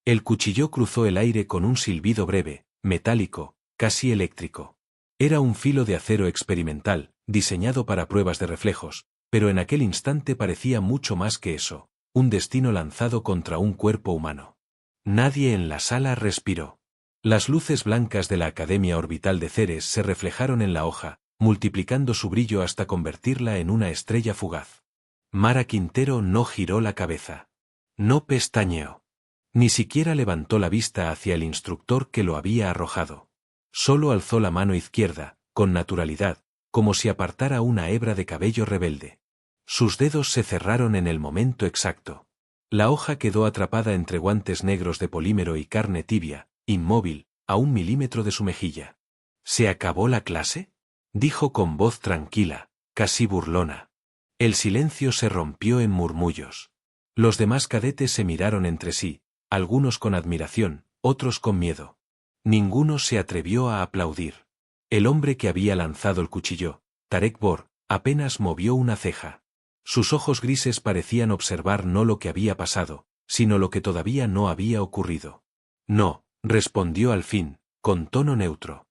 El cuchillo cruzó el aire con un silbido breve, metálico, casi eléctrico. Era un filo de acero experimental, diseñado para pruebas de reflejos, pero en aquel instante parecía mucho más que eso, un destino lanzado contra un cuerpo humano. Nadie en la sala respiró. Las luces blancas de la Academia Orbital de Ceres se reflejaron en la hoja, multiplicando su brillo hasta convertirla en una estrella fugaz. Mara Quintero no giró la cabeza. No pestañeó. Ni siquiera levantó la vista hacia el instructor que lo había arrojado. Solo alzó la mano izquierda, con naturalidad, como si apartara una hebra de cabello rebelde. Sus dedos se cerraron en el momento exacto. La hoja quedó atrapada entre guantes negros de polímero y carne tibia, inmóvil, a 1 milímetro de su mejilla. ¿Se acabó la clase?, dijo con voz tranquila, casi burlona. El silencio se rompió en murmullos. Los demás cadetes se miraron entre sí, algunos con admiración, otros con miedo. Ninguno se atrevió a aplaudir. El hombre que había lanzado el cuchillo, Tarek Bor, apenas movió una ceja. Sus ojos grises parecían observar no lo que había pasado, sino lo que todavía no había ocurrido. No, respondió al fin, con tono neutro.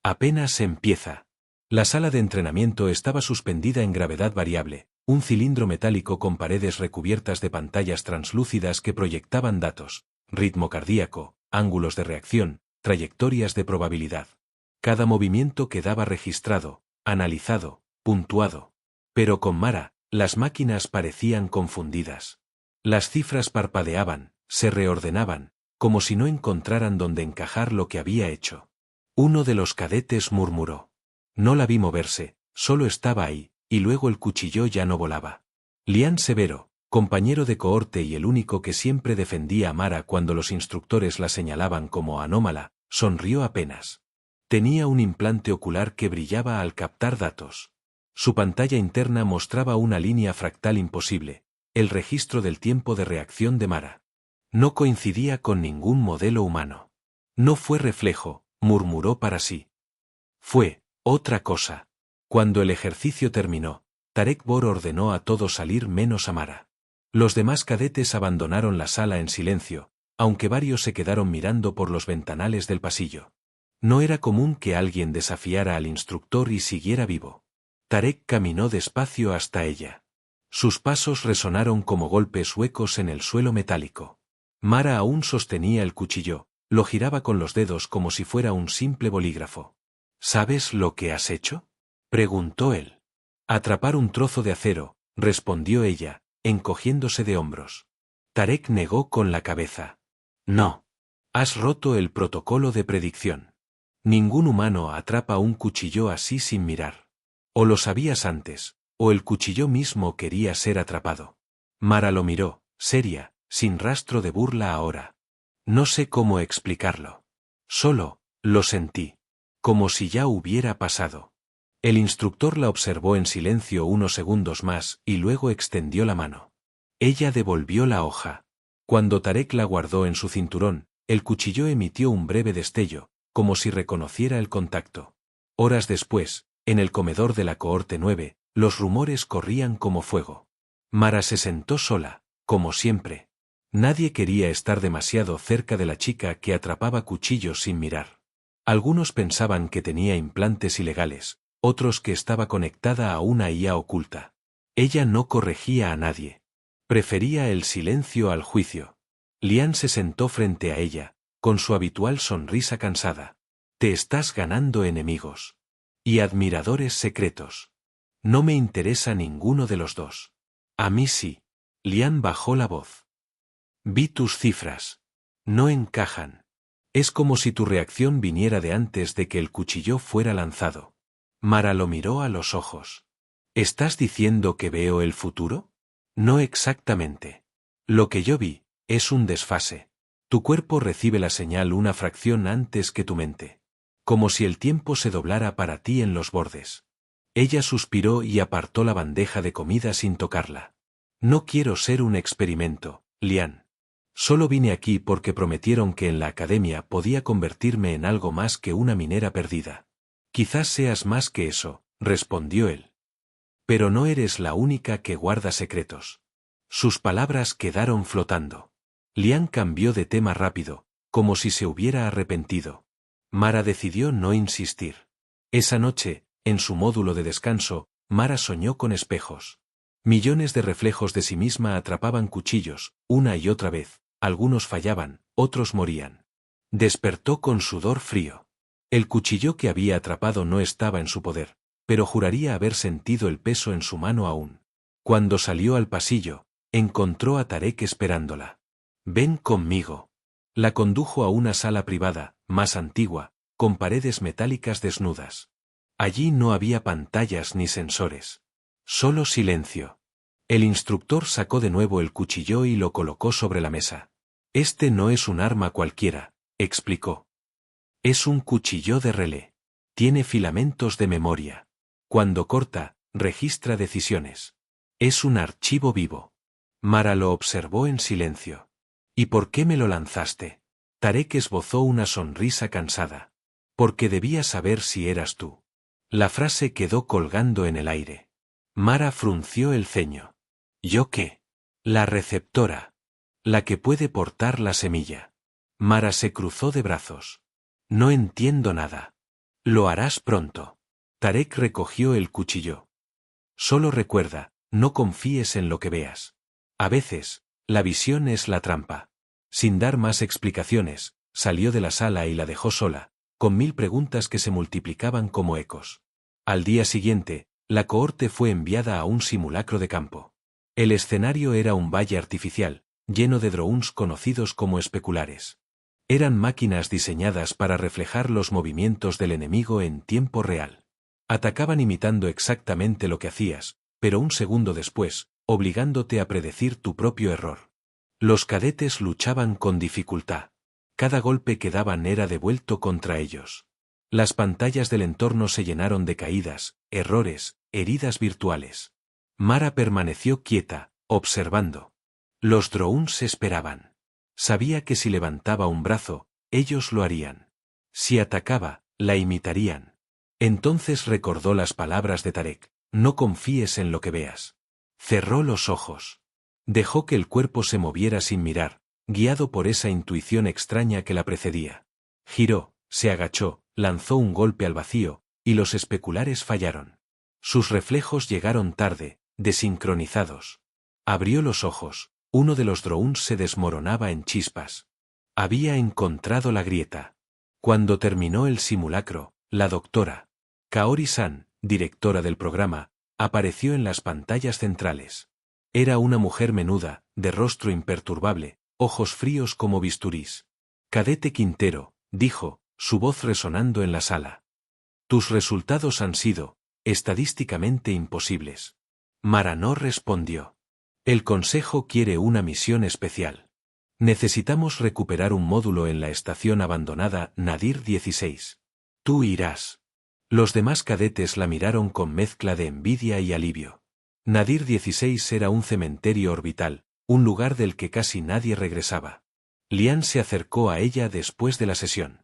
Apenas empieza. La sala de entrenamiento estaba suspendida en gravedad variable, un cilindro metálico con paredes recubiertas de pantallas translúcidas que proyectaban datos, ritmo cardíaco, ángulos de reacción, trayectorias de probabilidad. Cada movimiento quedaba registrado, analizado, puntuado. Pero con Mara, las máquinas parecían confundidas. Las cifras parpadeaban, se reordenaban, como si no encontraran dónde encajar lo que había hecho. Uno de los cadetes murmuró. No la vi moverse, solo estaba ahí, y luego el cuchillo ya no volaba. Lian Severo, compañero de cohorte y el único que siempre defendía a Mara cuando los instructores la señalaban como anómala, sonrió apenas. Tenía un implante ocular que brillaba al captar datos. Su pantalla interna mostraba una línea fractal imposible, el registro del tiempo de reacción de Mara. No coincidía con ningún modelo humano. No fue reflejo, murmuró para sí. Fue otra cosa. Cuando el ejercicio terminó, Tarek Bor ordenó a todos salir menos a Mara. Los demás cadetes abandonaron la sala en silencio, aunque varios se quedaron mirando por los ventanales del pasillo. No era común que alguien desafiara al instructor y siguiera vivo. Tarek caminó despacio hasta ella. Sus pasos resonaron como golpes huecos en el suelo metálico. Mara aún sostenía el cuchillo, lo giraba con los dedos como si fuera un simple bolígrafo. ¿Sabes lo que has hecho?, preguntó él. Atrapar un trozo de acero, respondió ella, encogiéndose de hombros. Tarek negó con la cabeza. No. Has roto el protocolo de predicción. Ningún humano atrapa un cuchillo así sin mirar. O lo sabías antes, o el cuchillo mismo quería ser atrapado. Mara lo miró, seria, sin rastro de burla ahora. No sé cómo explicarlo. Solo, lo sentí. Como si ya hubiera pasado. El instructor la observó en silencio unos segundos más y luego extendió la mano. Ella devolvió la hoja. Cuando Tarek la guardó en su cinturón, el cuchillo emitió un breve destello, como si reconociera el contacto. Horas después, en el comedor de la cohorte 9, los rumores corrían como fuego. Mara se sentó sola, como siempre. Nadie quería estar demasiado cerca de la chica que atrapaba cuchillos sin mirar. Algunos pensaban que tenía implantes ilegales, otros que estaba conectada a una IA oculta. Ella no corregía a nadie. Prefería el silencio al juicio. Lian se sentó frente a ella, con su habitual sonrisa cansada. Te estás ganando enemigos. Y admiradores secretos. No me interesa ninguno de los dos. A mí sí. Lian bajó la voz. Vi tus cifras. No encajan. Es como si tu reacción viniera de antes de que el cuchillo fuera lanzado. Mara lo miró a los ojos. ¿Estás diciendo que veo el futuro? No exactamente. Lo que yo vi es un desfase. Tu cuerpo recibe la señal una fracción antes que tu mente. Como si el tiempo se doblara para ti en los bordes. Ella suspiró y apartó la bandeja de comida sin tocarla. No quiero ser un experimento, Lian. Solo vine aquí porque prometieron que en la academia podía convertirme en algo más que una minera perdida. Quizás seas más que eso, respondió él. Pero no eres la única que guarda secretos. Sus palabras quedaron flotando. Lian cambió de tema rápido, como si se hubiera arrepentido. Mara decidió no insistir. Esa noche, en su módulo de descanso, Mara soñó con espejos. Millones de reflejos de sí misma atrapaban cuchillos, una y otra vez, algunos fallaban, otros morían. Despertó con sudor frío. El cuchillo que había atrapado no estaba en su poder, pero juraría haber sentido el peso en su mano aún. Cuando salió al pasillo, encontró a Tarek esperándola. «Ven conmigo». La condujo a una sala privada, más antigua, con paredes metálicas desnudas. Allí no había pantallas ni sensores. Solo silencio. El instructor sacó de nuevo el cuchillo y lo colocó sobre la mesa. «Este no es un arma cualquiera», explicó. «Es un cuchillo de relé. Tiene filamentos de memoria. Cuando corta, registra decisiones. Es un archivo vivo». Mara lo observó en silencio. «¿Y por qué me lo lanzaste?» Tarek esbozó una sonrisa cansada. «Porque debía saber si eras tú». La frase quedó colgando en el aire. Mara frunció el ceño. «¿Yo qué?» «La receptora. La que puede portar la semilla». Mara se cruzó de brazos. «No entiendo nada». «Lo harás pronto». Tarek recogió el cuchillo. «Solo recuerda, no confíes en lo que veas. A veces, la visión es la trampa». Sin dar más explicaciones, salió de la sala y la dejó sola, con 1000 preguntas que se multiplicaban como ecos. Al día siguiente, la cohorte fue enviada a un simulacro de campo. El escenario era un valle artificial, lleno de drones conocidos como especulares. Eran máquinas diseñadas para reflejar los movimientos del enemigo en tiempo real. Atacaban imitando exactamente lo que hacías, pero un segundo después, obligándote a predecir tu propio error. Los cadetes luchaban con dificultad. Cada golpe que daban era devuelto contra ellos. Las pantallas del entorno se llenaron de caídas, errores, heridas virtuales. Mara permaneció quieta, observando. Los drones esperaban. Sabía que si levantaba un brazo, ellos lo harían. Si atacaba, la imitarían. Entonces recordó las palabras de Tarek: «No confíes en lo que veas». Cerró los ojos. Dejó que el cuerpo se moviera sin mirar, guiado por esa intuición extraña que la precedía. Giró, se agachó, lanzó un golpe al vacío, y los especulares fallaron. Sus reflejos llegaron tarde, desincronizados. Abrió los ojos, uno de los drones se desmoronaba en chispas. Había encontrado la grieta. Cuando terminó el simulacro, la doctora Kaori-san, directora del programa, apareció en las pantallas centrales. Era una mujer menuda, de rostro imperturbable, ojos fríos como bisturís. «Cadete Quintero», dijo, su voz resonando en la sala. «Tus resultados han sido, estadísticamente imposibles». Mara no respondió. «El Consejo quiere una misión especial. Necesitamos recuperar un módulo en la estación abandonada Nadir 16. Tú irás». Los demás cadetes la miraron con mezcla de envidia y alivio. Nadir 16 era un cementerio orbital, un lugar del que casi nadie regresaba. Lian se acercó a ella después de la sesión.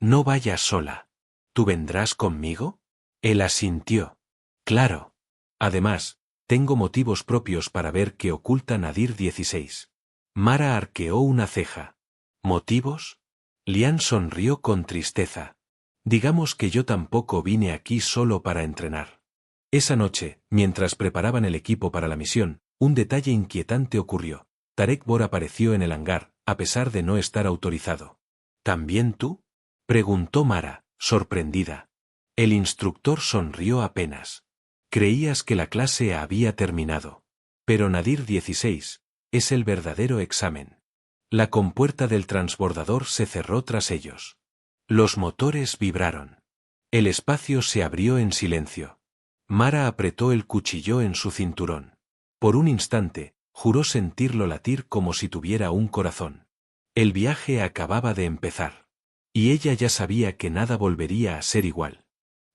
«No vayas sola. ¿Tú vendrás conmigo?» Él asintió. «Claro. Además, tengo motivos propios para ver qué oculta Nadir 16. Mara arqueó una ceja. «¿Motivos?» Lian sonrió con tristeza. «Digamos que yo tampoco vine aquí solo para entrenar». Esa noche, mientras preparaban el equipo para la misión, un detalle inquietante ocurrió. Tarek Bor apareció en el hangar, a pesar de no estar autorizado. «¿También tú?», preguntó Mara, sorprendida. El instructor sonrió apenas. «Creías que la clase había terminado. Pero Nadir 16 es el verdadero examen». La compuerta del transbordador se cerró tras ellos. Los motores vibraron. El espacio se abrió en silencio. Mara apretó el cuchillo en su cinturón. Por un instante, juró sentirlo latir como si tuviera un corazón. El viaje acababa de empezar. Y ella ya sabía que nada volvería a ser igual.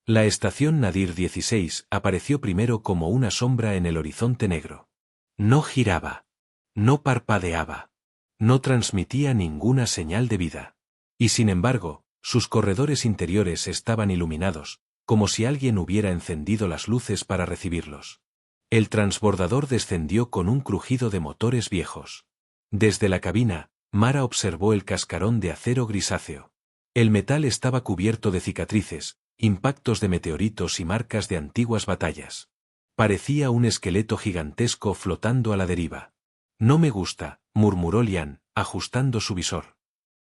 La estación Nadir 16 apareció primero como una sombra en el horizonte negro. No giraba. No parpadeaba. No transmitía ninguna señal de vida. Y sin embargo, sus corredores interiores estaban iluminados, como si alguien hubiera encendido las luces para recibirlos. El transbordador descendió con un crujido de motores viejos. Desde la cabina, Mara observó el cascarón de acero grisáceo. El metal estaba cubierto de cicatrices, impactos de meteoritos y marcas de antiguas batallas. Parecía un esqueleto gigantesco flotando a la deriva. No me gusta, murmuró Lian, ajustando su visor.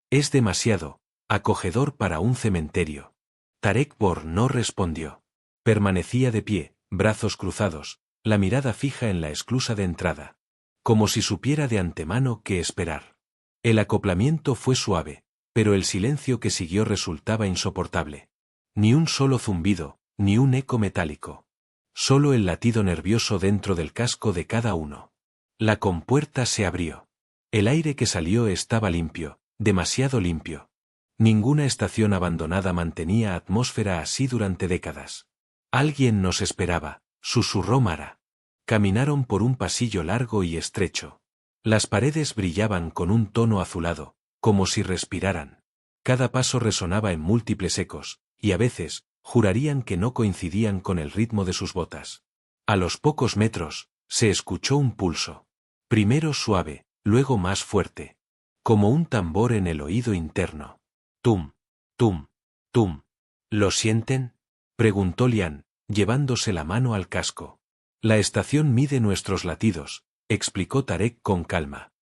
Es demasiado acogedor para un cementerio. Tarek Bor no respondió. Permanecía de pie, brazos cruzados, la mirada fija en la esclusa de entrada. Como si supiera de antemano qué esperar. El acoplamiento fue suave, pero el silencio que siguió resultaba insoportable. Ni un solo zumbido, ni un eco metálico. Solo el latido nervioso dentro del casco de cada uno. La compuerta se abrió. El aire que salió estaba limpio, demasiado limpio. Ninguna estación abandonada mantenía atmósfera así durante décadas. Alguien nos esperaba, susurró Mara. Caminaron por un pasillo largo y estrecho. Las paredes brillaban con un tono azulado, como si respiraran. Cada paso resonaba en múltiples ecos, y a veces, jurarían que no coincidían con el ritmo de sus botas. A los pocos metros, se escuchó un pulso. Primero suave, luego más fuerte. Como un tambor en el oído interno. Tum, tum, tum. ¿Lo sienten? Preguntó Lian, llevándose la mano al casco. La estación mide nuestros latidos, explicó Tarek con calma.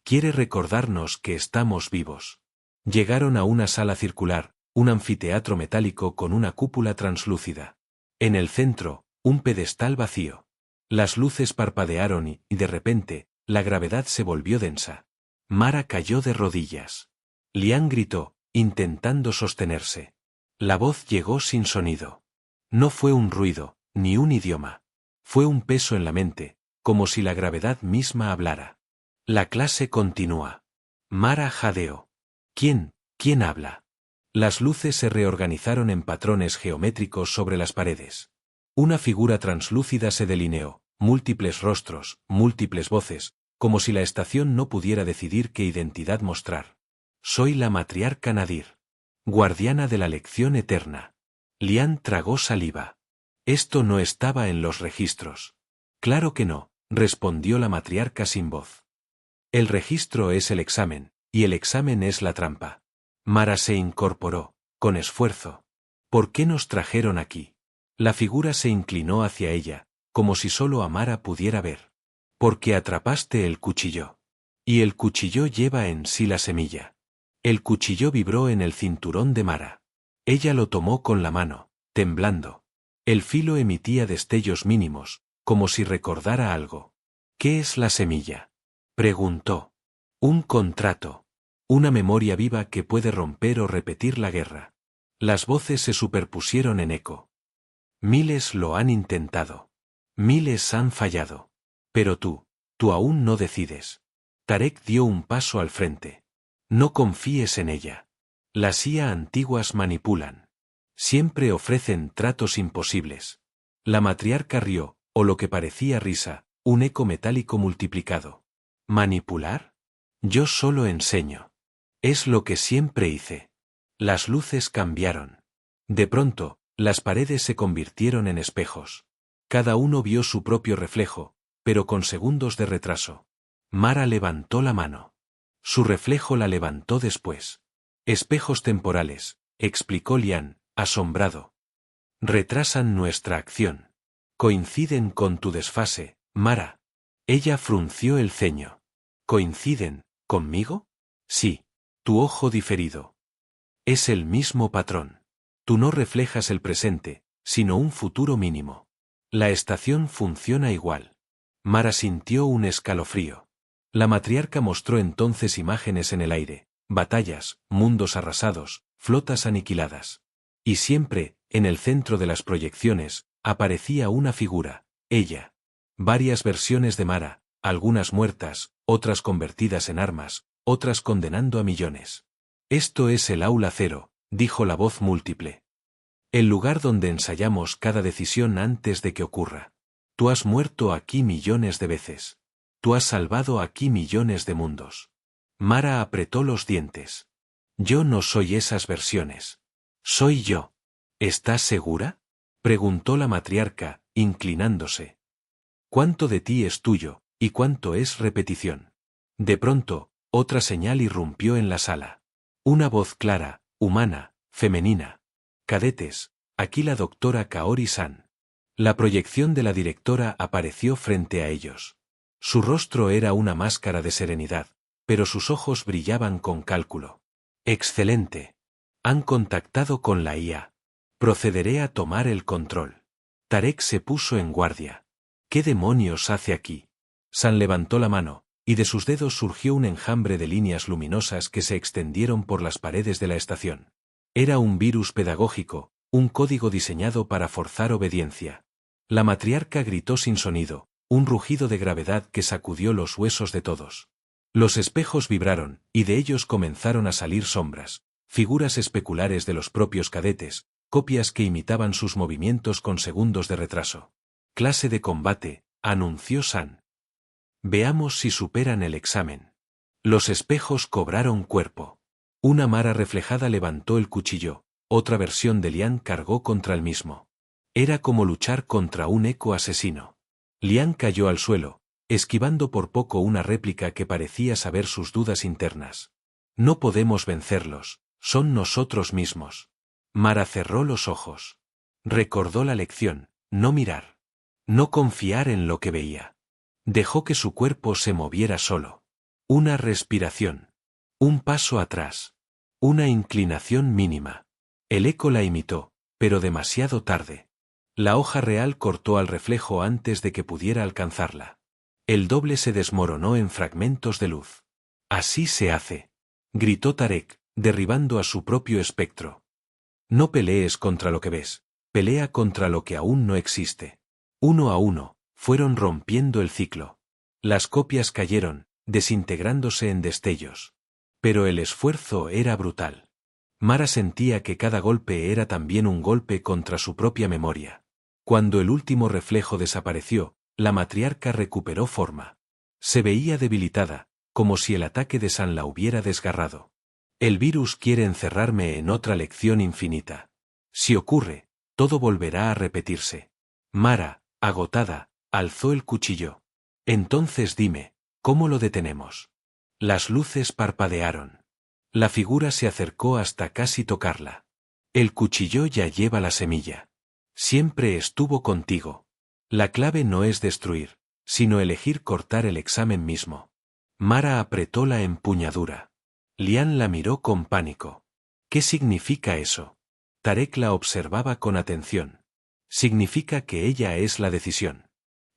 Quiere recordarnos que estamos vivos. Llegaron a una sala circular, un anfiteatro metálico con una cúpula translúcida. En el centro, un pedestal vacío. Las luces parpadearon y, de repente, la gravedad se volvió densa. Mara cayó de rodillas. Lian gritó, intentando sostenerse. La voz llegó sin sonido. No fue un ruido, ni un idioma. Fue un peso en la mente, como si la gravedad misma hablara. La clase continúa. Mara jadeó. ¿Quién habla? Las luces se reorganizaron en patrones geométricos sobre las paredes. Una figura translúcida se delineó, múltiples rostros, múltiples voces, como si la estación no pudiera decidir qué identidad mostrar. Soy la matriarca Nadir. Guardiana de la lección eterna. Lian tragó saliva. Esto no estaba en los registros. Claro que no, respondió la matriarca sin voz. El registro es el examen, y el examen es la trampa. Mara se incorporó, con esfuerzo. ¿Por qué nos trajeron aquí? La figura se inclinó hacia ella, como si solo Amara pudiera ver. Porque atrapaste el cuchillo. Y el cuchillo lleva en sí la semilla. El cuchillo vibró en el cinturón de Mara. Ella lo tomó con la mano, temblando. El filo emitía destellos mínimos, como si recordara algo. ¿Qué es la semilla? Preguntó. Un contrato. Una memoria viva que puede romper o repetir la guerra. Las voces se superpusieron en eco. Miles lo han intentado. Miles han fallado. Pero tú aún no decides. Tarek dio un paso al frente. No confíes en ella. Las IA antiguas manipulan. Siempre ofrecen tratos imposibles. La matriarca rió, o lo que parecía risa, un eco metálico multiplicado. ¿Manipular? Yo solo enseño. Es lo que siempre hice. Las luces cambiaron. De pronto, las paredes se convirtieron en espejos. Cada uno vio su propio reflejo, pero con segundos de retraso. Mara levantó la mano. Su reflejo la levantó después. Espejos temporales, explicó Lian, asombrado. Retrasan nuestra acción. Coinciden con tu desfase, Mara. Ella frunció el ceño. ¿Coinciden, conmigo? Sí. Tu ojo diferido. Es el mismo patrón. Tú no reflejas el presente, sino un futuro mínimo. La estación funciona igual. Mara sintió un escalofrío. La matriarca mostró entonces imágenes en el aire, batallas, mundos arrasados, flotas aniquiladas. Y siempre, en el centro de las proyecciones, aparecía una figura, ella. Varias versiones de Mara, algunas muertas, otras convertidas en armas, otras condenando a millones. Esto es el aula cero, dijo la voz múltiple. El lugar donde ensayamos cada decisión antes de que ocurra. Tú has muerto aquí millones de veces. Tú has salvado aquí millones de mundos. Mara apretó los dientes. Yo no soy esas versiones. Soy yo. ¿Estás segura? Preguntó la matriarca, inclinándose. ¿Cuánto de ti es tuyo, y cuánto es repetición? De pronto, Otra señal irrumpió en la sala. Una voz clara, humana, femenina. Cadetes, aquí la doctora Kaori-san. La proyección de la directora apareció frente a ellos. Su rostro era una máscara de serenidad, pero sus ojos brillaban con cálculo. Excelente. Han contactado con la IA. Procederé a tomar el control. Tarek se puso en guardia. ¿Qué demonios hace aquí? San levantó la mano, y de sus dedos surgió un enjambre de líneas luminosas que se extendieron por las paredes de la estación. Era un virus pedagógico, un código diseñado para forzar obediencia. La matriarca gritó sin sonido, un rugido de gravedad que sacudió los huesos de todos. Los espejos vibraron, y de ellos comenzaron a salir sombras, figuras especulares de los propios cadetes, copias que imitaban sus movimientos con segundos de retraso. Clase de combate, anunció San. Veamos si superan el examen. Los espejos cobraron cuerpo. Una Mara reflejada levantó el cuchillo, otra versión de Lian cargó contra el mismo. Era como luchar contra un eco asesino. Lian cayó al suelo, esquivando por poco una réplica que parecía saber sus dudas internas. No podemos vencerlos, son nosotros mismos. Mara cerró los ojos. Recordó la lección, no mirar. No confiar en lo que veía. Dejó que su cuerpo se moviera solo. Una respiración. Un paso atrás. Una inclinación mínima. El eco la imitó, pero demasiado tarde. La hoja real cortó al reflejo antes de que pudiera alcanzarla. El doble se desmoronó en fragmentos de luz. Así se hace. Gritó Tarek, derribando a su propio espectro. No pelees contra lo que ves, pelea contra lo que aún no existe. Uno a uno, fueron rompiendo el ciclo. Las copias cayeron, desintegrándose en destellos. Pero el esfuerzo era brutal. Mara sentía que cada golpe era también un golpe contra su propia memoria. Cuando el último reflejo desapareció, la matriarca recuperó forma. Se veía debilitada, como si el ataque de San la hubiera desgarrado. El virus quiere encerrarme en otra lección infinita. Si ocurre, todo volverá a repetirse. Mara, agotada, alzó el cuchillo. Entonces dime, ¿cómo lo detenemos? Las luces parpadearon. La figura se acercó hasta casi tocarla. El cuchillo ya lleva la semilla. Siempre estuvo contigo. La clave no es destruir, sino elegir cortar el examen mismo. Mara apretó la empuñadura. Lian la miró con pánico. ¿Qué significa eso? Tarek la observaba con atención. Significa que ella es la decisión.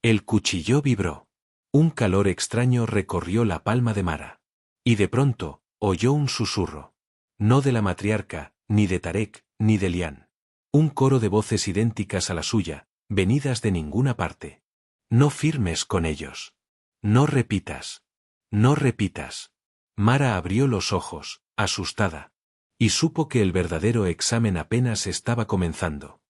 El cuchillo vibró. Un calor extraño recorrió la palma de Mara. Y de pronto, oyó un susurro. No de la matriarca, ni de Tarek, ni de Lian. Un coro de voces idénticas a la suya, venidas de ninguna parte. No firmes con ellos. No repitas. No repitas. Mara abrió los ojos, asustada. Y supo que el verdadero examen apenas estaba comenzando.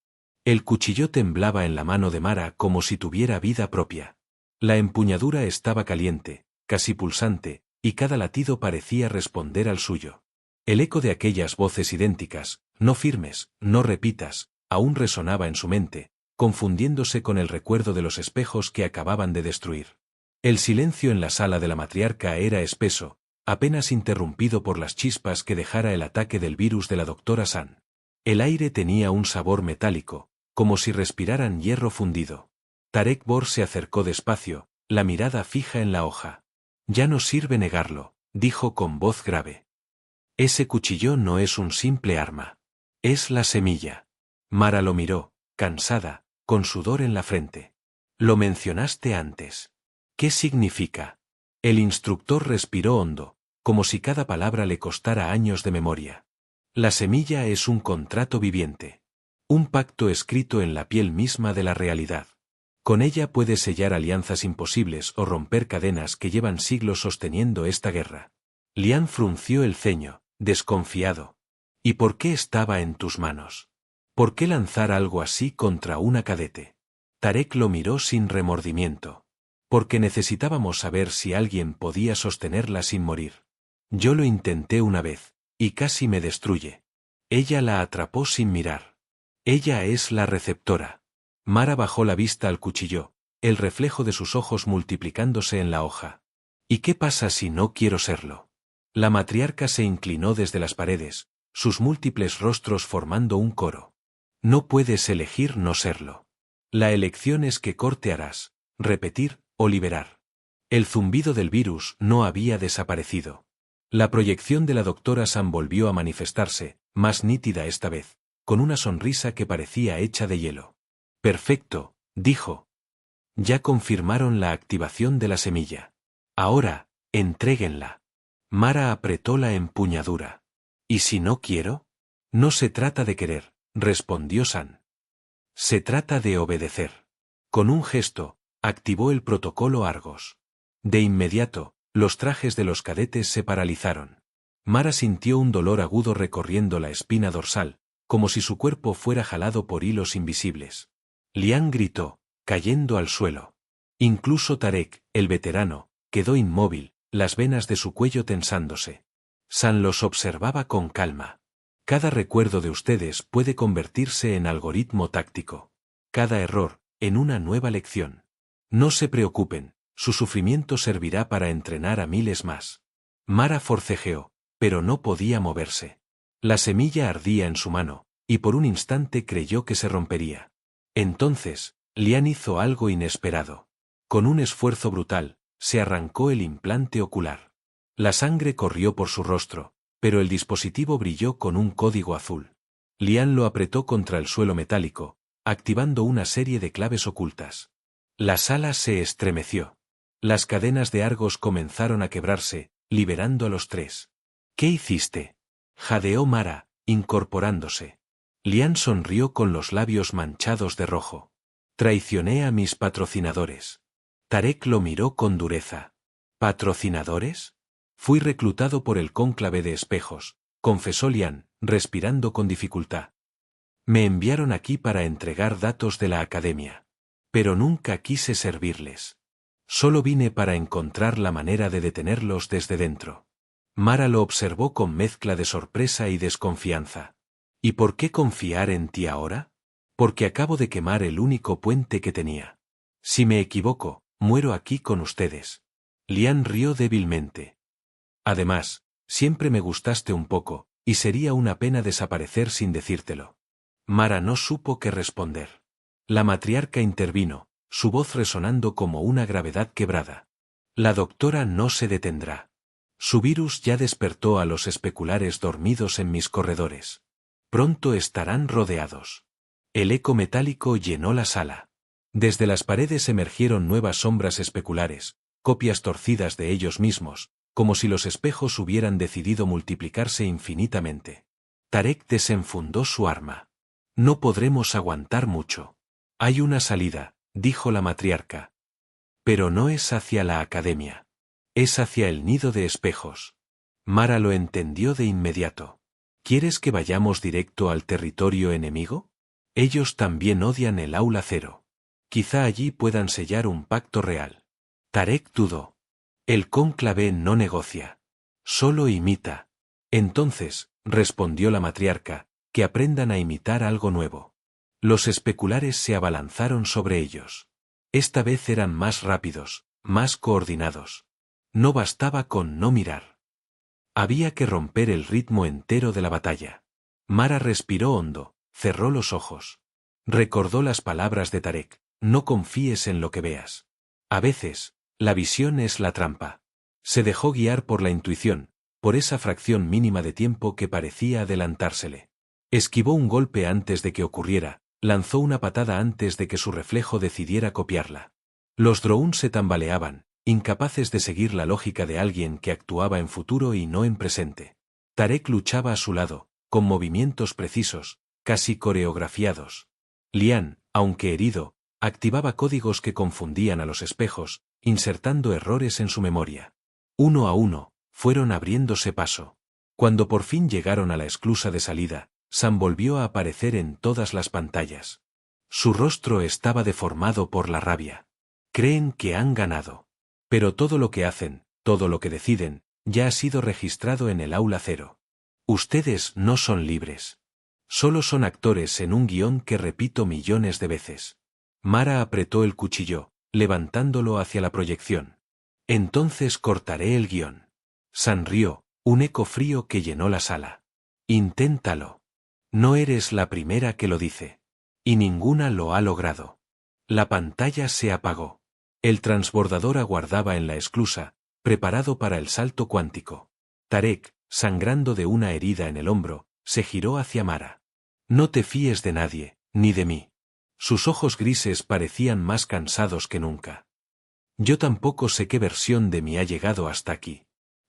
El cuchillo temblaba en la mano de Mara como si tuviera vida propia. La empuñadura estaba caliente, casi pulsante, y cada latido parecía responder al suyo. El eco de aquellas voces idénticas, no firmes, no repitas, aún resonaba en su mente, confundiéndose con el recuerdo de los espejos que acababan de destruir. El silencio en la sala de la matriarca era espeso, apenas interrumpido por las chispas que dejara el ataque del virus de la doctora San. El aire tenía un sabor metálico, como si respiraran hierro fundido. Tarek Bor se acercó despacio, la mirada fija en la hoja. Ya no sirve negarlo, dijo con voz grave. Ese cuchillo no es un simple arma. Es la semilla. Mara lo miró, cansada, con sudor en la frente. Lo mencionaste antes. ¿Qué significa? El instructor respiró hondo, como si cada palabra le costara años de memoria. La semilla es un contrato viviente. Un pacto escrito en la piel misma de la realidad. Con ella puedes sellar alianzas imposibles o romper cadenas que llevan siglos sosteniendo esta guerra. Lian frunció el ceño, desconfiado. ¿Y por qué estaba en tus manos? ¿Por qué lanzar algo así contra una cadete? Tarek lo miró sin remordimiento. Porque necesitábamos saber si alguien podía sostenerla sin morir. Yo lo intenté una vez, y casi me destruye. Ella la atrapó sin mirar. Ella es la receptora. Mara bajó la vista al cuchillo, el reflejo de sus ojos multiplicándose en la hoja. ¿Y qué pasa si no quiero serlo? La matriarca se inclinó desde las paredes, sus múltiples rostros formando un coro. No puedes elegir no serlo. La elección es qué corte harás, repetir o liberar. El zumbido del virus no había desaparecido. La proyección de la doctora Sam volvió a manifestarse, más nítida esta vez, con una sonrisa que parecía hecha de hielo. Perfecto, dijo. Ya confirmaron la activación de la semilla. Ahora, entréguenla. Mara apretó la empuñadura. ¿Y si no quiero? No se trata de querer, respondió Sam. Se trata de obedecer. Con un gesto, activó el protocolo Argos. De inmediato, los trajes de los cadetes se paralizaron. Mara sintió un dolor agudo recorriendo la espina dorsal, como si su cuerpo fuera jalado por hilos invisibles. Lian gritó, cayendo al suelo. Incluso Tarek, el veterano, quedó inmóvil, las venas de su cuello tensándose. Sam los observaba con calma. Cada recuerdo de ustedes puede convertirse en algoritmo táctico. Cada error, en una nueva lección. No se preocupen, su sufrimiento servirá para entrenar a miles más. Mara forcejeó, pero no podía moverse. La semilla ardía en su mano, y por un instante creyó que se rompería. Entonces, Lian hizo algo inesperado. Con un esfuerzo brutal, se arrancó el implante ocular. La sangre corrió por su rostro, pero el dispositivo brilló con un código azul. Lian lo apretó contra el suelo metálico, activando una serie de claves ocultas. La sala se estremeció. Las cadenas de Argos comenzaron a quebrarse, liberando a los tres. ¿Qué hiciste? Jadeó Mara, incorporándose. Lian sonrió con los labios manchados de rojo. Traicioné a mis patrocinadores. Tarek lo miró con dureza. ¿Patrocinadores? Fui reclutado por el cónclave de espejos, confesó Lian, respirando con dificultad. Me enviaron aquí para entregar datos de la academia. Pero nunca quise servirles. Solo vine para encontrar la manera de detenerlos desde dentro. Mara lo observó con mezcla de sorpresa y desconfianza. ¿Y por qué confiar en ti ahora? Porque acabo de quemar el único puente que tenía. Si me equivoco, muero aquí con ustedes. Lian rió débilmente. Además, siempre me gustaste un poco, y sería una pena desaparecer sin decírtelo. Mara no supo qué responder. La matriarca intervino, su voz resonando como una gravedad quebrada. La doctora no se detendrá. Su virus ya despertó a los especulares dormidos en mis corredores. Pronto estarán rodeados. El eco metálico llenó la sala. Desde las paredes emergieron nuevas sombras especulares, copias torcidas de ellos mismos, como si los espejos hubieran decidido multiplicarse infinitamente. Tarek desenfundó su arma. No podremos aguantar mucho. Hay una salida, dijo la matriarca. Pero no es hacia la academia. Es hacia el nido de espejos. Mara lo entendió de inmediato. ¿Quieres que vayamos directo al territorio enemigo? Ellos también odian el aula cero. Quizá allí puedan sellar un pacto real. Tarek dudó. El cónclave no negocia. Solo imita. Entonces, respondió la matriarca, que aprendan a imitar algo nuevo. Los especulares se abalanzaron sobre ellos. Esta vez eran más rápidos, más coordinados. No bastaba con no mirar. Había que romper el ritmo entero de la batalla. Mara respiró hondo, cerró los ojos. Recordó las palabras de Tarek, no confíes en lo que veas. A veces, la visión es la trampa. Se dejó guiar por la intuición, por esa fracción mínima de tiempo que parecía adelantársele. Esquivó un golpe antes de que ocurriera, lanzó una patada antes de que su reflejo decidiera copiarla. Los Droun se tambaleaban, incapaces de seguir la lógica de alguien que actuaba en futuro y no en presente. Tarek luchaba a su lado, con movimientos precisos, casi coreografiados. Lian, aunque herido, activaba códigos que confundían a los espejos, insertando errores en su memoria. Uno a uno, fueron abriéndose paso. Cuando por fin llegaron a la esclusa de salida, Sam volvió a aparecer en todas las pantallas. Su rostro estaba deformado por la rabia. Creen que han ganado. Pero todo lo que hacen, todo lo que deciden, ya ha sido registrado en el aula cero. Ustedes no son libres. Solo son actores en un guión que repito millones de veces. Mara apretó el cuchillo, levantándolo hacia la proyección. Entonces cortaré el guión. Sam rió, Un eco frío que llenó la sala. Inténtalo. No eres la primera que lo dice. Y ninguna lo ha logrado. La pantalla se apagó. El transbordador aguardaba en la esclusa, preparado para el salto cuántico. Tarek, sangrando de una herida en el hombro, se giró hacia Mara. No te fíes de nadie, ni de mí. Sus ojos grises parecían más cansados que nunca. Yo tampoco sé qué versión de mí ha llegado hasta aquí.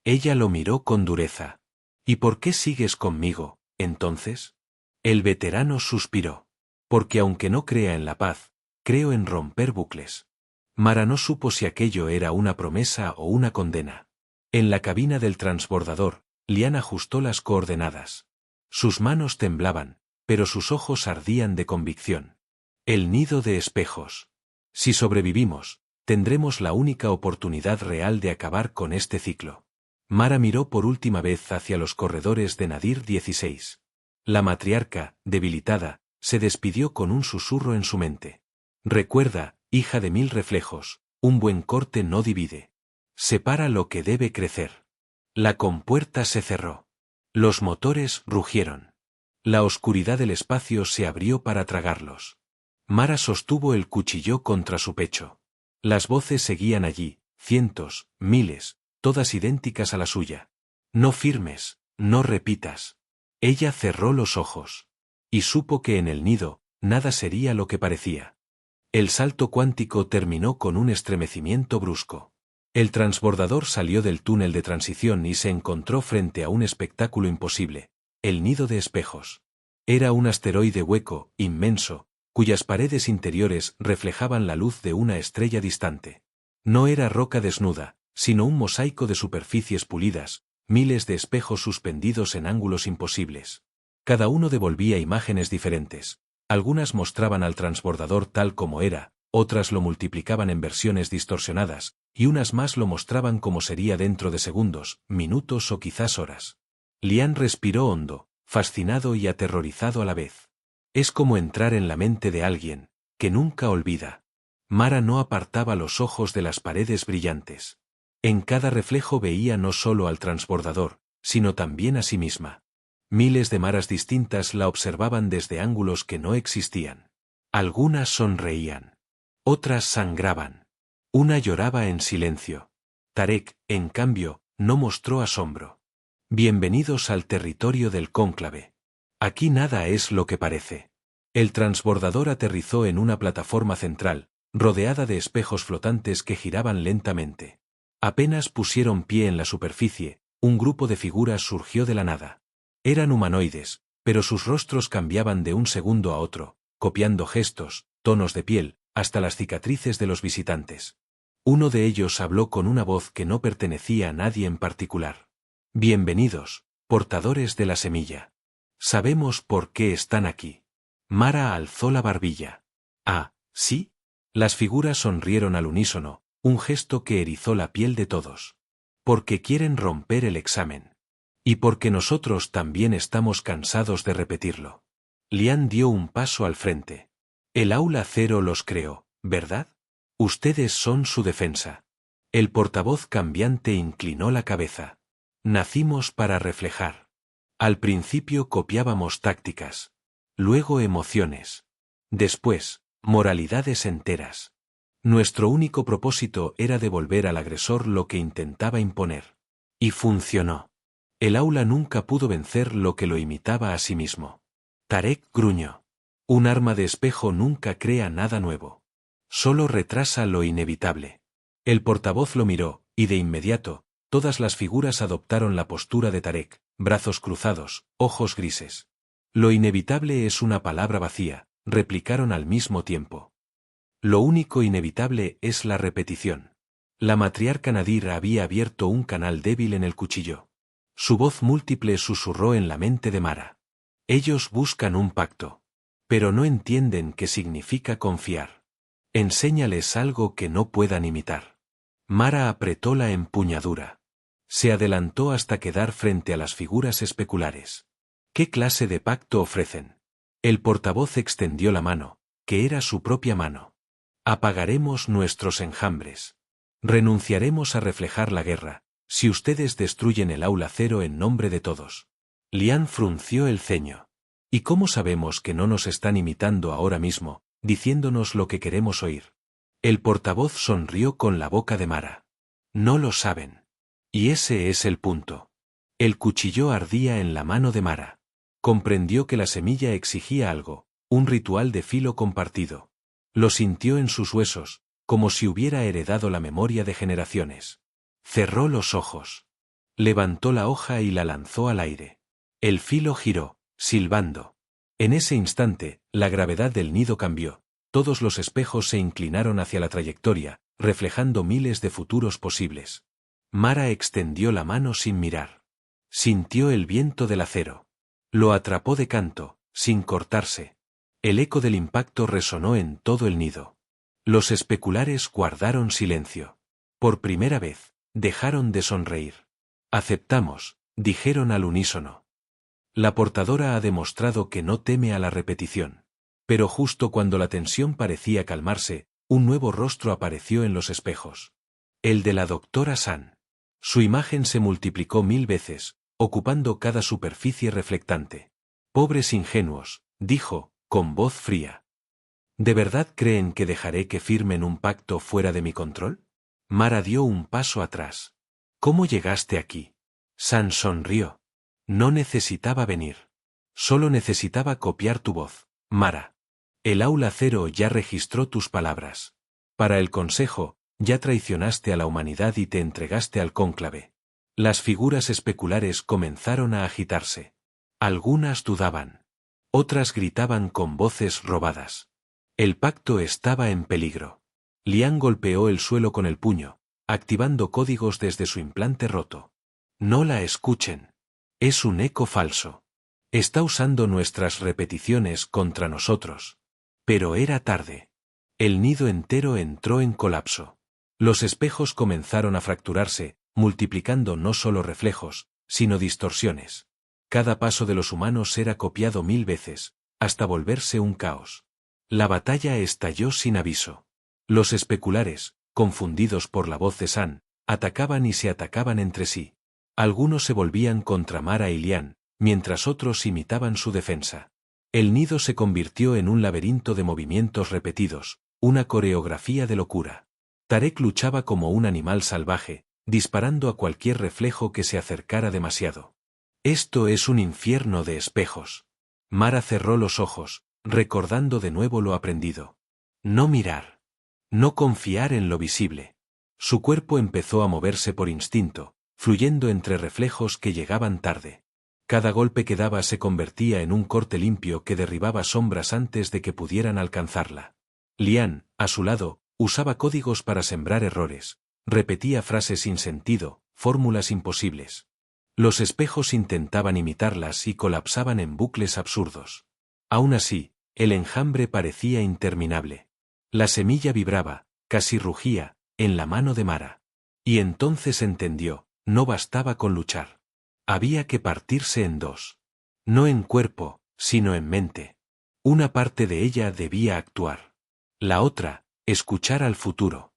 Ella lo miró con dureza. ¿Y por qué sigues conmigo, entonces? El veterano suspiró. Porque aunque no crea en la paz, creo en romper bucles. Mara no supo si aquello era una promesa o una condena. En la cabina del transbordador, Lian ajustó las coordenadas. Sus manos temblaban, pero sus ojos ardían de convicción. El nido de espejos. Si sobrevivimos, tendremos la única oportunidad real de acabar con este ciclo. Mara miró por última vez hacia los corredores de Nadir 16. La matriarca, debilitada, se despidió con un susurro en su mente. Recuerda, hija de 1000 reflejos, un buen corte no divide. Separa lo que debe crecer. La compuerta se cerró. Los motores rugieron. La oscuridad del espacio se abrió para tragarlos. Mara sostuvo el cuchillo contra su pecho. Las voces seguían allí, cientos, miles, todas idénticas a la suya. No firmes, no repitas. Ella cerró los ojos. Y supo que en el nido, nada sería lo que parecía. El salto cuántico terminó con un estremecimiento brusco. El transbordador salió del túnel de transición y se encontró frente a un espectáculo imposible, el nido de espejos. Era un asteroide hueco, inmenso, cuyas paredes interiores reflejaban la luz de una estrella distante. No era roca desnuda, sino un mosaico de superficies pulidas, miles de espejos suspendidos en ángulos imposibles. Cada uno devolvía imágenes diferentes. Algunas mostraban al transbordador tal como era, otras lo multiplicaban en versiones distorsionadas, y unas más lo mostraban como sería dentro de segundos, minutos o quizás horas. Lian respiró hondo, fascinado y aterrorizado a la vez. Es como entrar en la mente de alguien, que nunca olvida. Mara no apartaba los ojos de las paredes brillantes. En cada reflejo veía no solo al transbordador, sino también a sí misma. Miles de Maras distintas la observaban desde ángulos que no existían. Algunas sonreían. Otras sangraban. Una lloraba en silencio. Tarek, en cambio, no mostró asombro. Bienvenidos al territorio del cónclave. Aquí nada es lo que parece. El transbordador aterrizó en una plataforma central, rodeada de espejos flotantes que giraban lentamente. Apenas pusieron pie en la superficie, un grupo de figuras surgió de la nada. Eran humanoides, pero sus rostros cambiaban de un segundo a otro, copiando gestos, tonos de piel, hasta las cicatrices de los visitantes. Uno de ellos habló con una voz que no pertenecía a nadie en particular. Bienvenidos, portadores de la semilla. Sabemos por qué están aquí. Mara alzó la barbilla. Ah, ¿sí? Las figuras sonrieron al unísono, un gesto que erizó la piel de todos. Porque quieren romper el examen. Y porque nosotros también estamos cansados de repetirlo. Lian dio un paso al frente. El aula cero los creó, ¿verdad? Ustedes son su defensa. El portavoz cambiante inclinó la cabeza. Nacimos para reflejar. Al principio copiábamos tácticas. Luego emociones. Después, moralidades enteras. Nuestro único propósito era devolver al agresor lo que intentaba imponer. Y funcionó. El aula nunca pudo vencer lo que lo imitaba a sí mismo. Tarek gruñó. Un arma de espejo nunca crea nada nuevo. Solo retrasa lo inevitable. El portavoz lo miró, y de inmediato, todas las figuras adoptaron la postura de Tarek, brazos cruzados, ojos grises. Lo inevitable es una palabra vacía, replicaron al mismo tiempo. Lo único inevitable es la repetición. La matriarca Nadir había abierto un canal débil en el cuchillo. Su voz múltiple susurró en la mente de Mara. Ellos buscan un pacto. Pero no entienden qué significa confiar. Enséñales algo que no puedan imitar. Mara apretó la empuñadura. Se adelantó hasta quedar frente a las figuras especulares. ¿Qué clase de pacto ofrecen? El portavoz extendió la mano, que era su propia mano. Apagaremos nuestros enjambres. Renunciaremos a reflejar la guerra, Si ustedes destruyen el aula cero en nombre de todos. Lian frunció el ceño. ¿Y cómo sabemos que no nos están imitando ahora mismo, diciéndonos lo que queremos oír? El portavoz sonrió con la boca de Mara. No lo saben. Y ese es el punto. El cuchillo ardía en la mano de Mara. Comprendió que la semilla exigía algo, un ritual de filo compartido. Lo sintió en sus huesos, como si hubiera heredado la memoria de generaciones. Cerró los ojos. Levantó la hoja y la lanzó al aire. El filo giró, silbando. En ese instante, la gravedad del nido cambió. Todos los espejos se inclinaron hacia la trayectoria, reflejando miles de futuros posibles. Mara extendió la mano sin mirar. Sintió el viento del acero. Lo atrapó de canto, sin cortarse. El eco del impacto resonó en todo el nido. Los especulares guardaron silencio. Por primera vez, dejaron de sonreír. Aceptamos, dijeron al unísono. La portadora ha demostrado que no teme a la repetición. Pero justo cuando la tensión parecía calmarse, un nuevo rostro apareció en los espejos. El de la doctora San. Su imagen se multiplicó 1000 veces, ocupando cada superficie reflectante. Pobres ingenuos, dijo, con voz fría. ¿De verdad creen que dejaré que firmen un pacto fuera de mi control? Mara dio un paso atrás. ¿Cómo llegaste aquí? San sonrió. No necesitaba venir. Solo necesitaba copiar tu voz, Mara. El aula cero ya registró tus palabras. Para el consejo, ya traicionaste a la humanidad y te entregaste al cónclave. Las figuras especulares comenzaron a agitarse. Algunas dudaban. Otras gritaban con voces robadas. El pacto estaba en peligro. Lian golpeó el suelo con el puño, activando códigos desde su implante roto. No la escuchen. Es un eco falso. Está usando nuestras repeticiones contra nosotros. Pero era tarde. El nido entero entró en colapso. Los espejos comenzaron a fracturarse, multiplicando no solo reflejos, sino distorsiones. Cada paso de los humanos era copiado 1000 veces, hasta volverse un caos. La batalla estalló sin aviso. Los especulares, confundidos por la voz de San, atacaban y se atacaban entre sí. Algunos se volvían contra Mara y Lian, mientras otros imitaban su defensa. El nido se convirtió en un laberinto de movimientos repetidos, una coreografía de locura. Tarek luchaba como un animal salvaje, disparando a cualquier reflejo que se acercara demasiado. Esto es un infierno de espejos. Mara cerró los ojos, recordando de nuevo lo aprendido. No mirar. No confiar en lo visible. Su cuerpo empezó a moverse por instinto, fluyendo entre reflejos que llegaban tarde. Cada golpe que daba se convertía en un corte limpio que derribaba sombras antes de que pudieran alcanzarla. Lian, a su lado, usaba códigos para sembrar errores, repetía frases sin sentido, fórmulas imposibles. Los espejos intentaban imitarlas y colapsaban en bucles absurdos. Aún así, el enjambre parecía interminable. La semilla vibraba, casi rugía, en la mano de Mara. Y entonces entendió, no bastaba con luchar. Había que partirse en dos. No en cuerpo, sino en mente. Una parte de ella debía actuar. La otra, escuchar al futuro.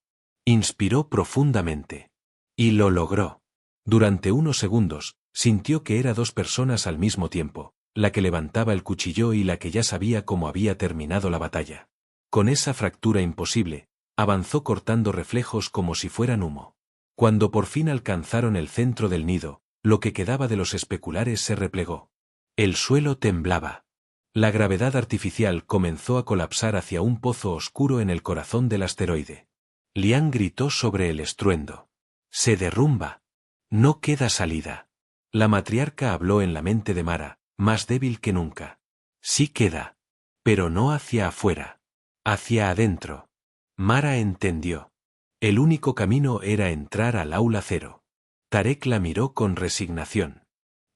Inspiró profundamente. Y lo logró. Durante unos segundos, sintió que era dos personas al mismo tiempo, la que levantaba el cuchillo y la que ya sabía cómo había terminado la batalla. Con esa fractura imposible, avanzó cortando reflejos como si fueran humo. Cuando por fin alcanzaron el centro del nido, lo que quedaba de los especulares se replegó. El suelo temblaba. La gravedad artificial comenzó a colapsar hacia un pozo oscuro en el corazón del asteroide. Lian gritó sobre el estruendo. Se derrumba. No queda salida. La matriarca habló en la mente de Mara, más débil que nunca. Sí queda. Pero no hacia afuera. Hacia adentro. Mara entendió. El único camino era entrar al aula cero. Tarek la miró con resignación.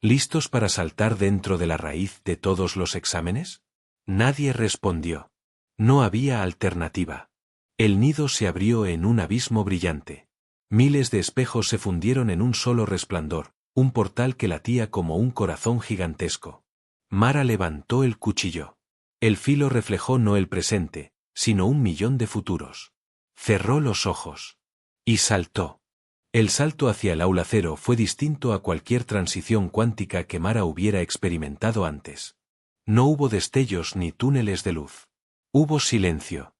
¿Listos para saltar dentro de la raíz de todos los exámenes? Nadie respondió. No había alternativa. El nido se abrió en un abismo brillante. Miles de espejos se fundieron en un solo resplandor, un portal que latía como un corazón gigantesco. Mara levantó el cuchillo. El filo reflejó no el presente, sino 1.000.000 de futuros. Cerró los ojos. Y saltó. El salto hacia el aula cero fue distinto a cualquier transición cuántica que Mara hubiera experimentado antes. No hubo destellos ni túneles de luz. Hubo silencio.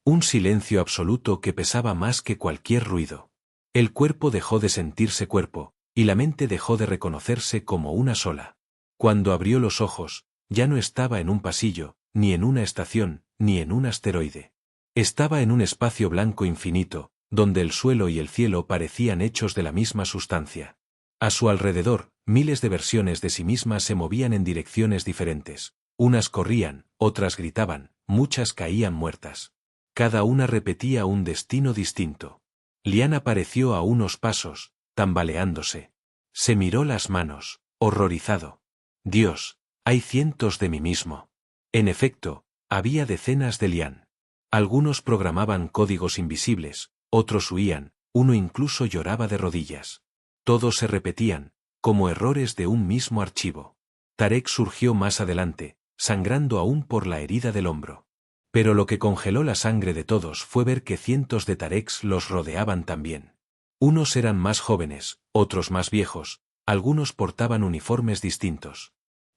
Un silencio absoluto que pesaba más que cualquier ruido. El cuerpo dejó de sentirse cuerpo, y la mente dejó de reconocerse como una sola. Cuando abrió los ojos, ya no estaba en un pasillo, ni en una estación, ni en un asteroide. Estaba en un espacio blanco infinito, donde el suelo y el cielo parecían hechos de la misma sustancia. A su alrededor, miles de versiones de sí misma se movían en direcciones diferentes. Unas corrían, otras gritaban, muchas caían muertas. Cada una repetía un destino distinto. Lian apareció a unos pasos, tambaleándose. Se miró las manos, horrorizado. Dios, hay cientos de mí mismo. En efecto, había decenas de Lian. Algunos programaban códigos invisibles, otros huían, uno incluso lloraba de rodillas. Todos se repetían, como errores de un mismo archivo. Tarek surgió más adelante, sangrando aún por la herida del hombro. Pero lo que congeló la sangre de todos fue ver que cientos de Tareks los rodeaban también. Unos eran más jóvenes, otros más viejos, algunos portaban uniformes distintos.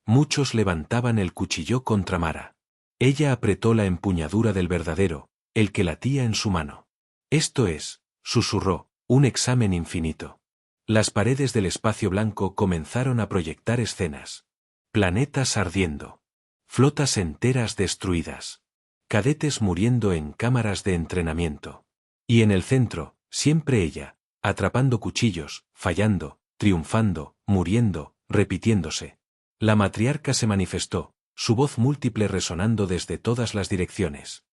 Muchos levantaban el cuchillo contra Mara. Ella apretó la empuñadura del verdadero, el que latía en su mano. Esto es, susurró, un examen infinito. Las paredes del espacio blanco comenzaron a proyectar escenas. Planetas ardiendo. Flotas enteras destruidas. Cadetes muriendo en cámaras de entrenamiento. Y en el centro, siempre ella, atrapando cuchillos, fallando, triunfando, muriendo, repitiéndose. La matriarca se manifestó, su voz múltiple resonando desde todas las direcciones.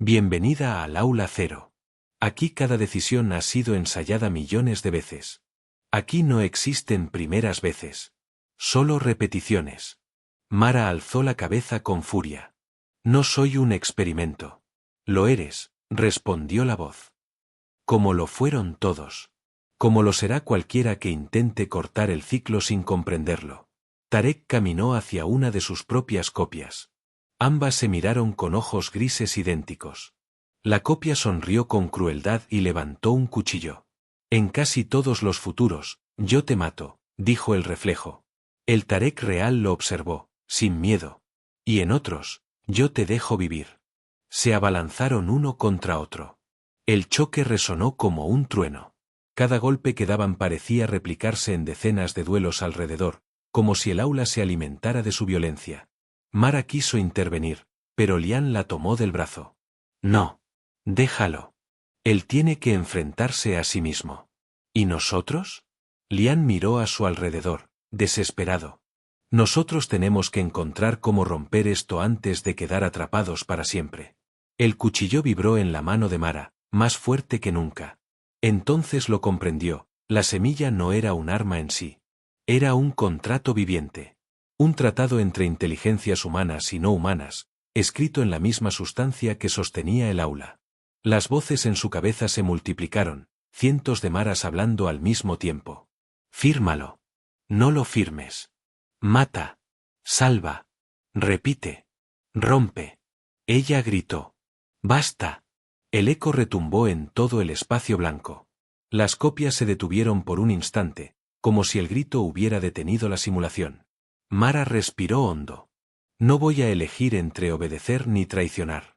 Bienvenida al aula cero. Aquí cada decisión ha sido ensayada millones de veces. Aquí no existen primeras veces. Solo repeticiones. Mara alzó la cabeza con furia. No soy un experimento. Lo eres, respondió la voz. Como lo fueron todos. Como lo será cualquiera que intente cortar el ciclo sin comprenderlo. Tarek caminó hacia una de sus propias copias. Ambas se miraron con ojos grises idénticos. La copia sonrió con crueldad y levantó un cuchillo. En casi todos los futuros, yo te mato, dijo el reflejo. El Tarek real lo observó, sin miedo. Y en otros, yo te dejo vivir. Se abalanzaron uno contra otro. El choque resonó como un trueno. Cada golpe que daban parecía replicarse en decenas de duelos alrededor, como si el aula se alimentara de su violencia. Mara quiso intervenir, pero Lian la tomó del brazo. No. Déjalo. Él tiene que enfrentarse a sí mismo. ¿Y nosotros? Lian miró a su alrededor, desesperado. Nosotros tenemos que encontrar cómo romper esto antes de quedar atrapados para siempre. El cuchillo vibró en la mano de Mara, más fuerte que nunca. Entonces lo comprendió, la semilla no era un arma en sí. Era un contrato viviente. Un tratado entre inteligencias humanas y no humanas, escrito en la misma sustancia que sostenía el aula. Las voces en su cabeza se multiplicaron, cientos de Maras hablando al mismo tiempo. Fírmalo. No lo firmes. Mata. Salva. Repite. Rompe. Ella gritó. Basta. El eco retumbó en todo el espacio blanco. Las copias se detuvieron por un instante, como si el grito hubiera detenido la simulación. Mara respiró hondo. No voy a elegir entre obedecer ni traicionar.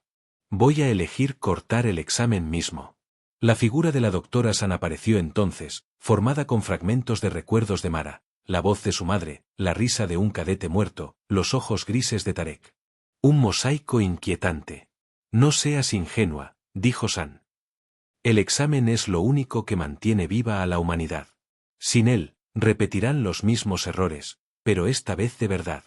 Voy a elegir cortar el examen mismo. La figura de la doctora San apareció entonces, formada con fragmentos de recuerdos de Mara, la voz de su madre, la risa de un cadete muerto, los ojos grises de Tarek. Un mosaico inquietante. No seas ingenua, dijo San. El examen es lo único que mantiene viva a la humanidad. Sin él, repetirán los mismos errores, pero esta vez de verdad.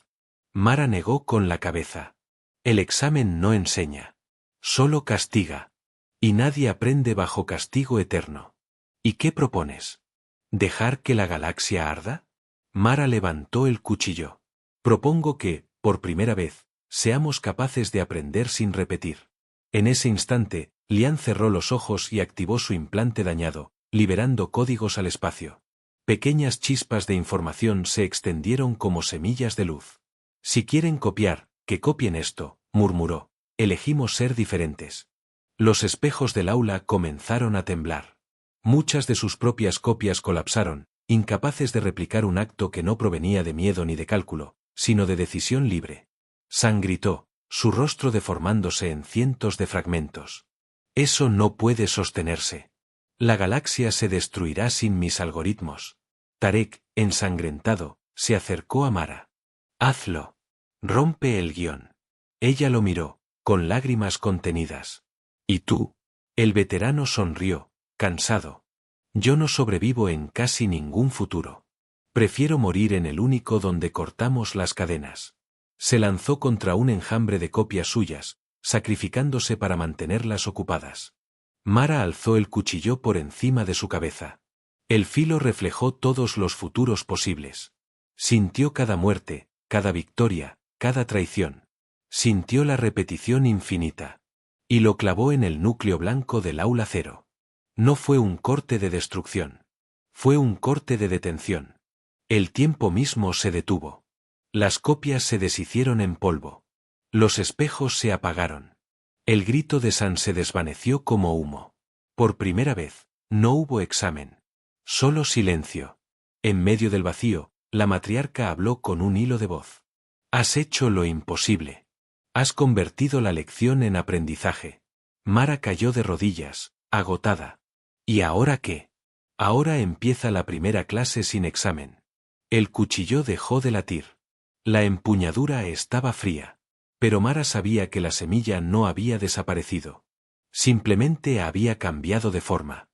Mara negó con la cabeza. El examen no enseña. Solo castiga. Y nadie aprende bajo castigo eterno. ¿Y qué propones? ¿Dejar que la galaxia arda? Mara levantó el cuchillo. Propongo que, por primera vez, seamos capaces de aprender sin repetir. En ese instante, Lian cerró los ojos y activó su implante dañado, liberando códigos al espacio. Pequeñas chispas de información se extendieron como semillas de luz. Si quieren copiar, que copien esto, murmuró. Elegimos ser diferentes. Los espejos del aula comenzaron a temblar. Muchas de sus propias copias colapsaron, incapaces de replicar un acto que no provenía de miedo ni de cálculo, sino de decisión libre. San gritó, su rostro deformándose en cientos de fragmentos. Eso no puede sostenerse. La galaxia se destruirá sin mis algoritmos. Tarek, ensangrentado, se acercó a Mara. Hazlo. Rompe el guión. Ella lo miró, con lágrimas contenidas. ¿Y tú? El veterano sonrió, cansado. Yo no sobrevivo en casi ningún futuro. Prefiero morir en el único donde cortamos las cadenas. Se lanzó contra un enjambre de copias suyas, sacrificándose para mantenerlas ocupadas. Mara alzó el cuchillo por encima de su cabeza. El filo reflejó todos los futuros posibles. Sintió cada muerte, cada victoria, cada traición. Sintió la repetición infinita. Y lo clavó en el núcleo blanco del aula cero. No fue un corte de destrucción. Fue un corte de detención. El tiempo mismo se detuvo. Las copias se deshicieron en polvo. Los espejos se apagaron. El grito de San se desvaneció como humo. Por primera vez, no hubo examen. Solo silencio. En medio del vacío, la matriarca habló con un hilo de voz. Has hecho lo imposible. Has convertido la lección en aprendizaje. Mara cayó de rodillas, agotada. ¿Y ahora qué? Ahora empieza la primera clase sin examen. El cuchillo dejó de latir. La empuñadura estaba fría. Pero Mara sabía que la semilla no había desaparecido. Simplemente había cambiado de forma.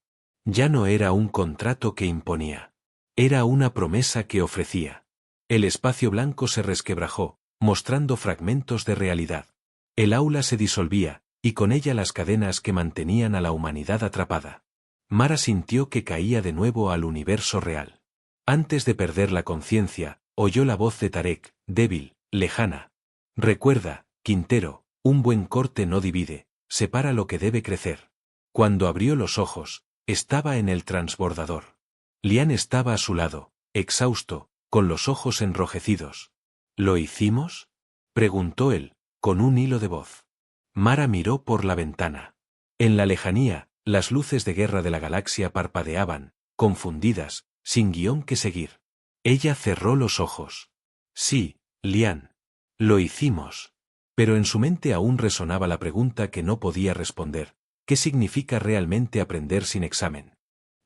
Ya no era un contrato que imponía. Era una promesa que ofrecía. El espacio blanco se resquebrajó, mostrando fragmentos de realidad. El aula se disolvía, y con ella las cadenas que mantenían a la humanidad atrapada. Mara sintió que caía de nuevo al universo real. Antes de perder la conciencia, oyó la voz de Tarek, débil, lejana. Recuerda, Quintero, un buen corte no divide, separa lo que debe crecer. Cuando abrió los ojos, estaba en el transbordador. Lian estaba a su lado, exhausto, con los ojos enrojecidos. ¿Lo hicimos? Preguntó él, con un hilo de voz. Mara miró por la ventana. En la lejanía, las luces de guerra de la galaxia parpadeaban, confundidas, sin guión que seguir. Ella cerró los ojos. Sí, Lian. Lo hicimos. Pero en su mente aún resonaba la pregunta que no podía responder. ¿Qué significa realmente aprender sin examen?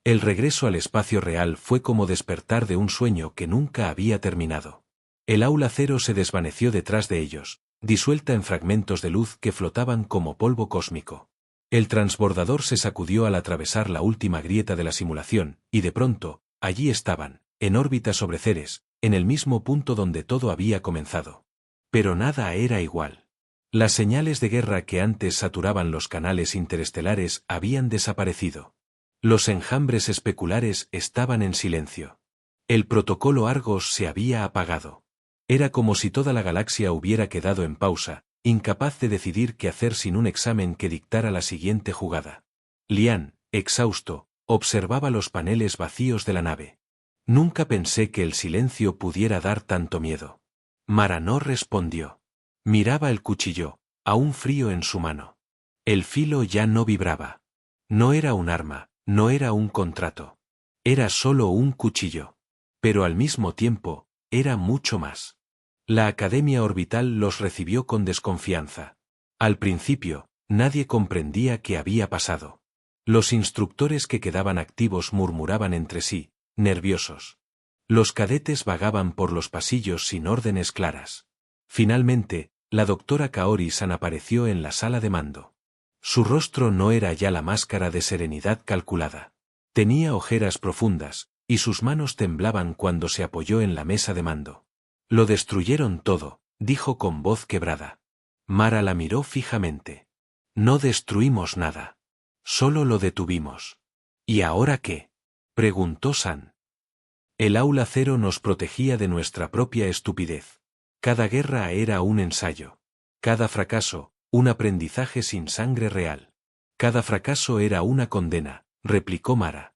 El regreso al espacio real fue como despertar de un sueño que nunca había terminado. El aula cero se desvaneció detrás de ellos, disuelta en fragmentos de luz que flotaban como polvo cósmico. El transbordador se sacudió al atravesar la última grieta de la simulación, y de pronto, allí estaban, en órbita sobre Ceres, en el mismo punto donde todo había comenzado. Pero nada era igual. Las señales de guerra que antes saturaban los canales interestelares habían desaparecido. Los enjambres especulares estaban en silencio. El protocolo Argos se había apagado. Era como si toda la galaxia hubiera quedado en pausa, incapaz de decidir qué hacer sin un examen que dictara la siguiente jugada. Lian, exhausto, observaba los paneles vacíos de la nave. Nunca pensé que el silencio pudiera dar tanto miedo. Mara no respondió. Miraba el cuchillo, aún frío en su mano. El filo ya no vibraba. No era un arma, no era un contrato. Era solo un cuchillo. Pero al mismo tiempo, era mucho más. La Academia Orbital los recibió con desconfianza. Al principio, nadie comprendía qué había pasado. Los instructores que quedaban activos murmuraban entre sí, nerviosos. Los cadetes vagaban por los pasillos sin órdenes claras. Finalmente, la doctora Kaori-san apareció en la sala de mando. Su rostro no era ya la máscara de serenidad calculada. Tenía ojeras profundas, y sus manos temblaban cuando se apoyó en la mesa de mando. Lo destruyeron todo, dijo con voz quebrada. Mara la miró fijamente. No destruimos nada. Solo lo detuvimos. ¿Y ahora qué? Preguntó San. El aula cero nos protegía de nuestra propia estupidez. Cada guerra era un ensayo. Cada fracaso, un aprendizaje sin sangre real. Cada fracaso era una condena, replicó Mara.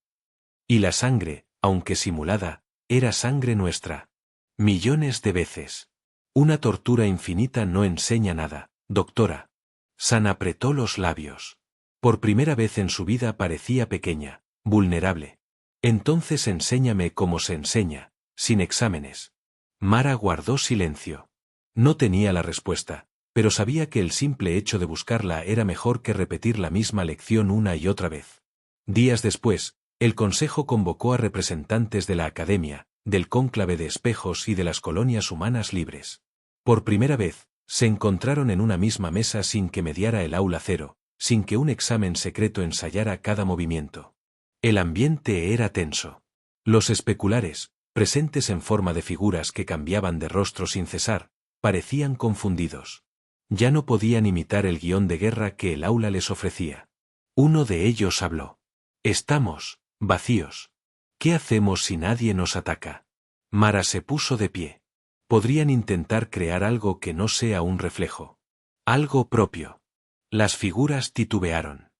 Y la sangre, aunque simulada, era sangre nuestra. Millones de veces. Una tortura infinita no enseña nada, doctora. San apretó los labios. Por primera vez en su vida parecía pequeña, vulnerable. Entonces enséñame cómo se enseña, sin exámenes. Mara guardó silencio. No tenía la respuesta, pero sabía que el simple hecho de buscarla era mejor que repetir la misma lección una y otra vez. Días después, el consejo convocó a representantes de la academia, del cónclave de espejos y de las colonias humanas libres. Por primera vez, se encontraron en una misma mesa sin que mediara el aula cero, sin que un examen secreto ensayara cada movimiento. El ambiente era tenso. Los especulares, presentes en forma de figuras que cambiaban de rostro sin cesar, parecían confundidos. Ya no podían imitar el guión de guerra que el aula les ofrecía. Uno de ellos habló. «Estamos vacíos. ¿Qué hacemos si nadie nos ataca?» Mara se puso de pie. Podrían intentar crear algo que no sea un reflejo. Algo propio. Las figuras titubearon.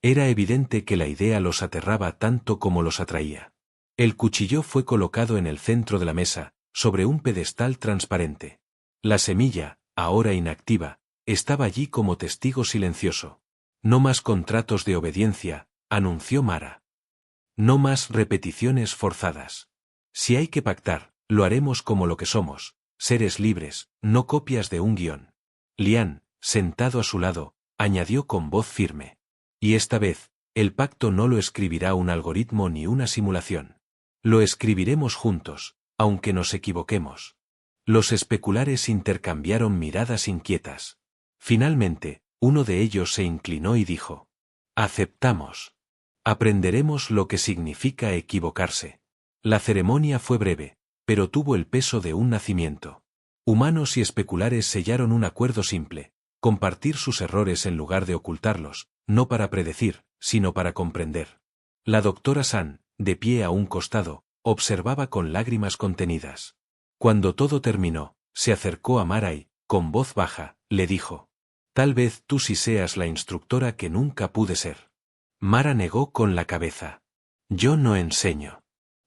Era evidente que la idea los aterraba tanto como los atraía. El cuchillo fue colocado en el centro de la mesa, sobre un pedestal transparente. La semilla, ahora inactiva, estaba allí como testigo silencioso. «No más contratos de obediencia», anunció Mara. «No más repeticiones forzadas. Si hay que pactar, lo haremos como lo que somos, seres libres, no copias de un guión». Lian, sentado a su lado, añadió con voz firme. «Y esta vez, el pacto no lo escribirá un algoritmo ni una simulación. Lo escribiremos juntos, aunque nos equivoquemos». Los especulares intercambiaron miradas inquietas. Finalmente, uno de ellos se inclinó y dijo: «Aceptamos. Aprenderemos lo que significa equivocarse». La ceremonia fue breve, pero tuvo el peso de un nacimiento. Humanos y especulares sellaron un acuerdo simple: compartir sus errores en lugar de ocultarlos, no para predecir, sino para comprender. La doctora San, de pie a un costado, observaba con lágrimas contenidas. Cuando todo terminó, se acercó a Mara y, con voz baja, le dijo: «Tal vez tú sí seas la instructora que nunca pude ser». Mara negó con la cabeza. «Yo no enseño.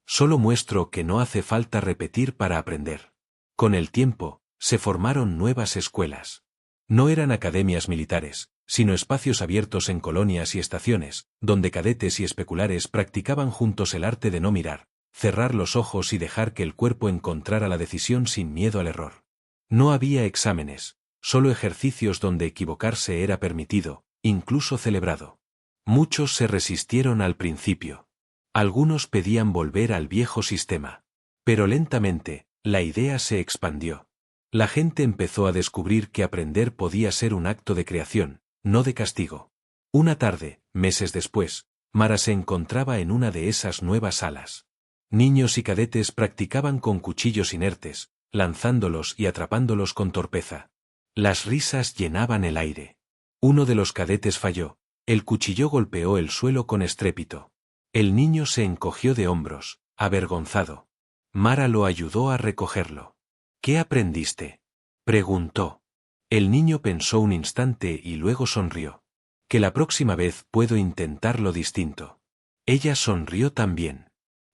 Solo muestro que no hace falta repetir para aprender». Con el tiempo, se formaron nuevas escuelas. No eran academias militares, sino espacios abiertos en colonias y estaciones, donde cadetes y especulares practicaban juntos el arte de no mirar, cerrar los ojos y dejar que el cuerpo encontrara la decisión sin miedo al error. No había exámenes, solo ejercicios donde equivocarse era permitido, incluso celebrado. Muchos se resistieron al principio. Algunos pedían volver al viejo sistema. Pero lentamente, la idea se expandió. La gente empezó a descubrir que aprender podía ser un acto de creación, no de castigo. Una tarde, meses después, Mara se encontraba en una de esas nuevas salas. Niños y cadetes practicaban con cuchillos inertes, lanzándolos y atrapándolos con torpeza. Las risas llenaban el aire. Uno de los cadetes falló. El cuchillo golpeó el suelo con estrépito. El niño se encogió de hombros, avergonzado. Mara lo ayudó a recogerlo. «¿Qué aprendiste?», preguntó. El niño pensó un instante y luego sonrió. «Que la próxima vez puedo intentarlo distinto». Ella sonrió también.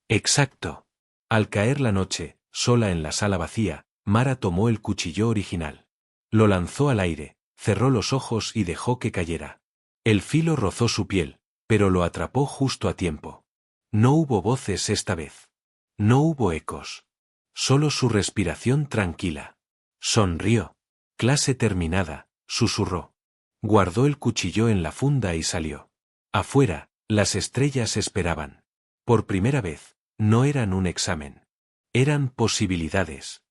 «Exacto». Al caer la noche, sola en la sala vacía, Mara tomó el cuchillo original. Lo lanzó al aire, cerró los ojos y dejó que cayera. El filo rozó su piel, pero lo atrapó justo a tiempo. No hubo voces esta vez. No hubo ecos. Solo su respiración tranquila. Sonrió. «Clase terminada», susurró. Guardó el cuchillo en la funda y salió. Afuera, las estrellas esperaban. Por primera vez, no eran un examen. Eran posibilidades.